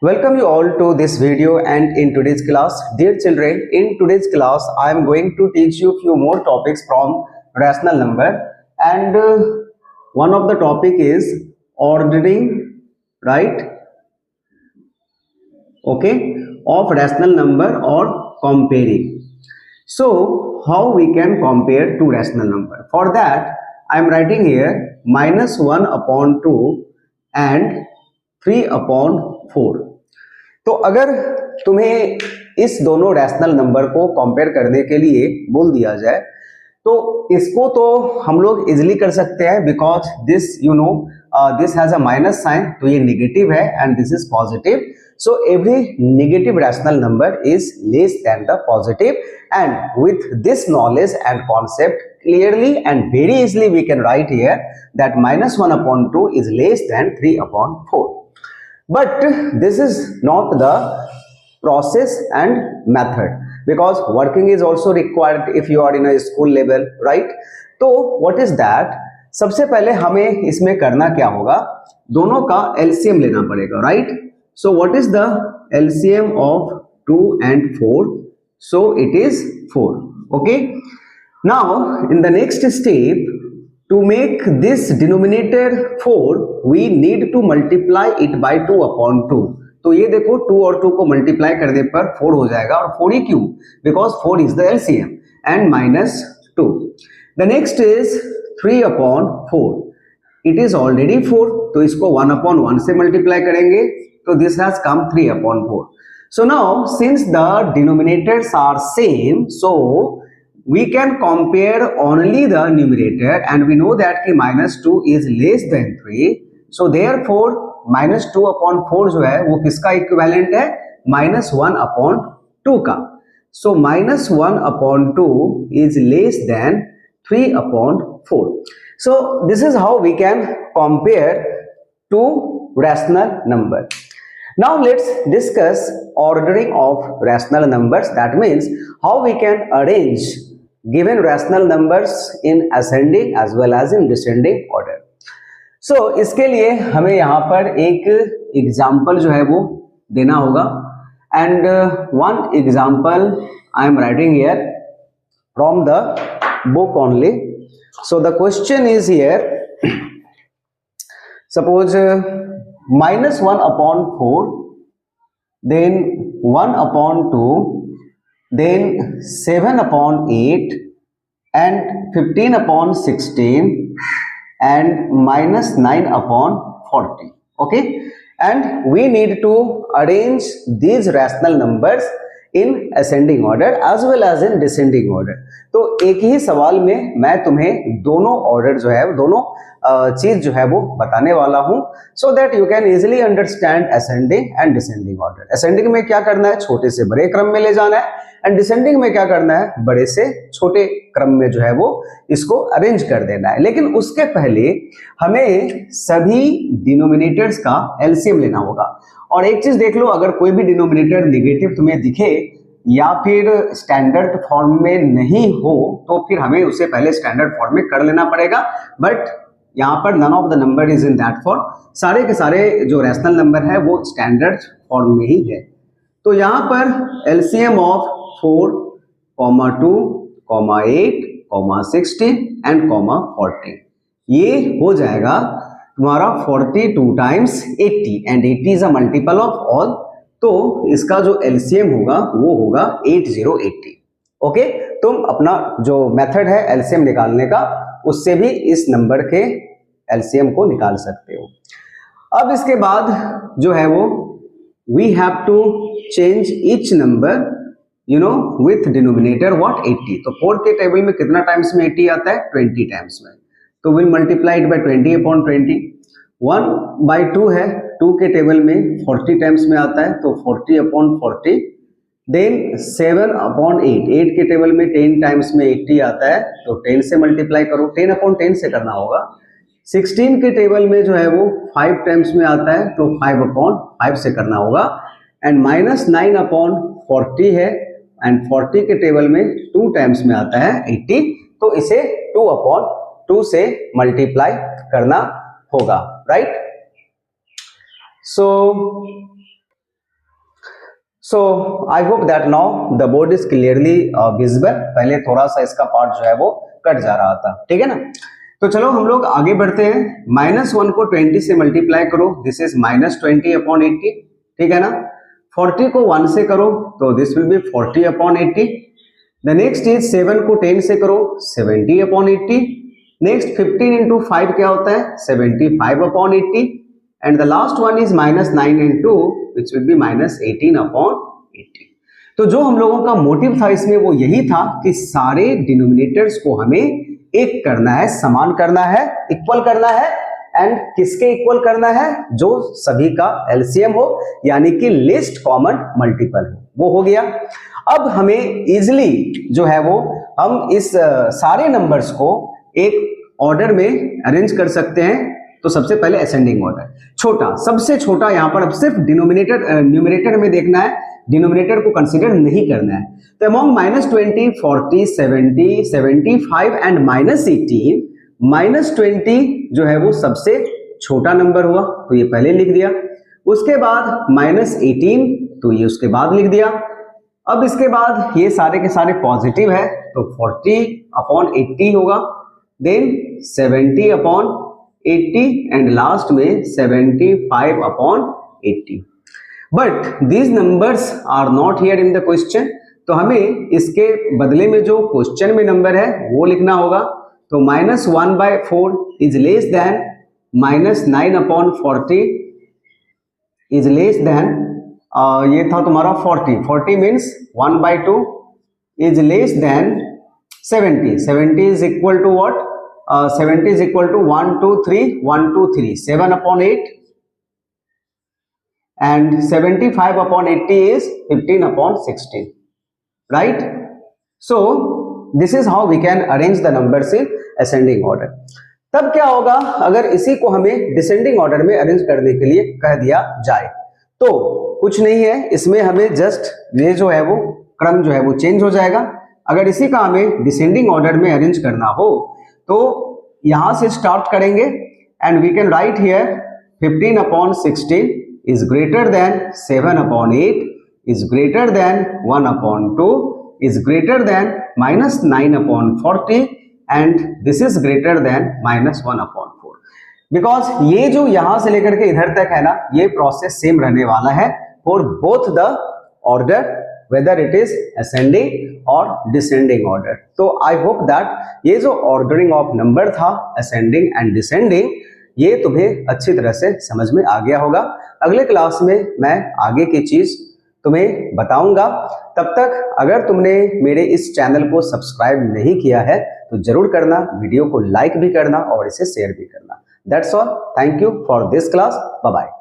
Welcome you all to this video and in today's class. Dear children, in today's class I am going to teach you few more topics from rational number and one of the topic is ordering, right? Okay, of rational number or comparing. So how we can compare two rational number? For that I am writing here -1 upon 2 and 3 upon 4. तो अगर तुम्हें इस दोनों rational number को compare करने के लिए बोल दिया जाए तो इसको तो हम लोग इजिली कर सकते हैं because this this has a minus sign, तो ये नेगेटिव है and this is positive. So every negative rational number is less than the positive and with this knowledge and concept clearly and very easily we can write here that -1 upon 2 is less than 3 upon 4. But this is not the process and method because working is also required if you are in a school level, right? तो what is that? सबसे पहले हमें इसमें करना क्या होगा, दोनों का LCM लेना पड़ेगा, right? So what is the LCM of 2 and 4? So it is 4. Okay. Now in the next step, to make this denominator 4 we need to multiply it by 2 upon 2. तो ये देखो 2 और 2 को मल्टीप्लाई करने पर 4 हो जाएगा और 4 ही क्यों, because 4 is the LCM and -2. The next is 3 upon 4. It is already 4, तो इसको 1 upon 1 से मल्टीप्लाई करेंगे तो this has come 3 upon 4. So now since the denominators are same, so we can compare only the numerator and we know that कि -2 is less than 3. So therefore -2 upon 4 जो है वो किसका इक्विवेलेंट है, -1 upon 2 का. So -1 upon 2 is less than 3 upon 4. So this is how we can compare two rational numbers. Now let's discuss ordering of rational numbers. That means how we can arrange given rational numbers in ascending as well as in descending order. So इसके लिए हमें यहाँ पर एक example जो है वो देना होगा and one example I am writing here from the book only. So the question is here, suppose -1 upon 4, then 1 upon 2, then 7 upon 8 and 15 upon 16 and -9 upon 40. Okay, and we need to arrange these rational numbers in ascending order as well as in descending order. तो एक ही सवाल में मैं तुम्हें दोनों order जो है दोनों चीज जो है वो बताने वाला हूं so that you can easily understand ascending and descending order. ascending में क्या करना है, छोटे से बड़े क्रम में ले जाना है एंड डिसेंडिंग में क्या करना है, बड़े से छोटे क्रम में जो है वो इसको अरेंज कर देना है. लेकिन उसके पहले हमें सभी डिनोमिनेटर्स का LCM लेना होगा. और एक चीज देख लो, अगर कोई भी डिनोमिनेटर नेगेटिव तुम्हें दिखे या फिर स्टैंडर्ड फॉर्म में नहीं हो तो फिर हमें उसे पहले स्टैंडर्ड फॉर्म में कर लेना पड़ेगा. बट यहाँ पर none of the number is in that form. सारे के सारे जो रैशनल नंबर है वो स्टैंडर्ड फॉर्म में ही है. तो यहाँ पर LCM ऑफ 4, 2, 8, 16 एंड 40 ये हो जाएगा तुम्हारा 42 times 80 and 80 is a multiple of all. तो इसका जो LCM होगा वो होगा 8080. ओके, तुम अपना जो मेथड है LCM निकालने का उससे भी इस नंबर के LCM को निकाल सकते हो. अब इसके बाद जो है वो we have to change each number with denominator what 80. तो 4 के टेबल में कितना टाइम्स में 80 आता है, 20 टाइम्स में. तो we'll multiply it by 20 upon 20. 1 by 2 है, 2 के टेबल में 40 टाइम्स में आता है तो 40 upon 40. देन 7 upon 8, 8 के टेबल में 10 टाइम्स में 80 आता है तो 10 से मल्टीप्लाई करो, 10 upon 10 से करना होगा. 16 के टेबल में जो है वो 5 टाइम्स में आता है तो 5 upon 5 से करना होगा. एंड -9 upon 40 है एंड 40 के टेबल में 2 टाइम्स में आता है 80, तो इसे 2 upon 2 से मल्टीप्लाई करना होगा, right. So so I hope that now the board is clearly visible. पहले थोड़ा सा इसका पार्ट जो है वो कट जा रहा था, ठीक है ना। तो चलो हम लोग आगे बढ़ते हैं। -1 को 20 से मल्टीप्लाई करो, दिस इज -20/80, ठीक है ना। 40 को 1 से करो तो this will be 40/80। The next is 7 को 10 से करो, 70/80। नेक्स्ट 15 इंटू 5 क्या होता है, 75/80। And the last one is -9 and 2 which will be -18/80। तो जो हम लोगों का मोटिव था इसमें वो यही था कि सारे डिनोमिनेटर्स को हमें एक करना है, समान करना है, इक्वल करना है। एंड किसके इक्वल करना है, जो सभी का एलसीएम हो, यानी कि लीस्ट कॉमन मल्टीपल हो, वो हो गया। अब हमें इजिली जो है वो हम इस सारे नंबर्स को एक ऑर्डर में अरेंज कर सकते हैं। तो सबसे पहले असेंडिंग ऑर्डर, छोटा, सबसे छोटा यहाँ पर अब सिर्फ डिनोमिनेटर न्यूमरेटर में देखना है, डिनोमिनेटर को कंसीडर नहीं करना है। तो अमॉन्ग -20, 40, 70, 75 एंड -18, -20 जो है वो सबसे छोटा नंबर हुआ, तो ये पहले लिख दिया। उसके बाद -18, तो ये उसके बाद लिख दिया। अब इसके बाद ये सारे के सारे पॉजिटिव है, तो 40/80 होगा, देन 70/80 एंड लास्ट में 75/80। But these numbers are not here in the question, तो हमें इसके बदले में जो क्वेश्चन में नंबर है वो लिखना होगा। तो -1/4 is less than -9/40 is less than, ये था तुम्हारा 40 means 1/2 is less than 70 is equal to what, 70 is equal to 1 2 3 1 2 3 7/8 and 75/80 is 15/16, right? So this is how we can arrange the numbers in ascending order. तब क्या होगा अगर इसी को हमें डिसेंडिंग ऑर्डर में अरेंज करने के लिए कह दिया जाए, तो कुछ नहीं है, इसमें हमें जस्ट ये जो है वो क्रम जो है वो चेंज हो जाएगा। अगर इसी का हमें डिसेंडिंग ऑर्डर में अरेंज करना हो तो यहां से स्टार्ट करेंगे and we can write here 15/16 is greater than 7/8 is greater than 1/2 is greater than -9/40 and this is greater than -1/4। Because ये जो यहां से लेकर के इधर तक है ना, ये प्रोसेस सेम रहने वाला है for both the order, whether it is ascending or descending order। तो I hope that ये जो ordering of number था ascending and descending, ये तुम्हें अच्छी तरह से समझ में आ गया होगा। अगले क्लास में मैं आगे की चीज तुम्हें बताऊंगा। तब तक अगर तुमने मेरे इस चैनल को सब्सक्राइब नहीं किया है तो जरूर करना, वीडियो को लाइक भी करना और इसे शेयर भी करना। That's all. Thank you for this class. Bye bye.